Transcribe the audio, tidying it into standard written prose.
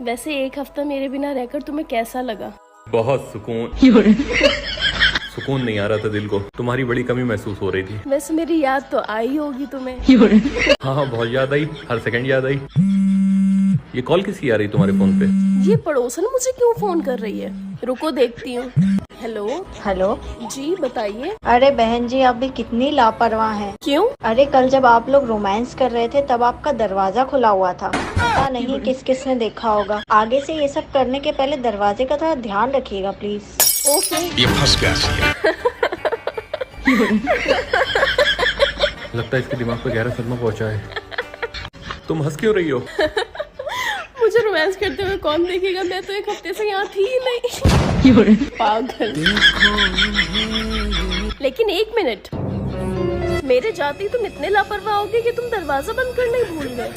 वैसे एक हफ्ता मेरे बिना रहकर तुम्हें कैसा लगा? बहुत सुकून सुकून नहीं आ रहा था दिल को, तुम्हारी बड़ी कमी महसूस हो रही थी। वैसे मेरी याद तो आई होगी तुम्हें। हाँ हाँ बहुत याद आई, हर सेकंड याद आई। ये कॉल किसकी आ रही तुम्हारे फोन पे? ये पड़ोसन मुझे क्यों फोन कर रही है? रुको देखती हूँ। हेलो। हेलो। जी बताइए। अरे बहन जी, आप भी कितनी लापरवाह हैं। क्यों? अरे कल जब आप लोग रोमांस कर रहे थे तब आपका दरवाजा खुला हुआ था। पता नहीं किस किस ने देखा होगा। आगे से ये सब करने के पहले दरवाजे का थोड़ा ध्यान रखिएगा प्लीज। ओके। ये फंस गया। लगता है इसके दिमाग पे गहरा सदमा पहुंचा है। तुम हंस क्यों रही हो? मुझे रोमांस करते हुए कौन देखेगा? मैं तो एक हफ्ते से यहाँ थी ही नहीं। पागल। लेकिन एक मिनट, मेरे जाते ही तुम इतने लापरवाह हो गए कि तुम दरवाजा बंद करना ही भूल गए।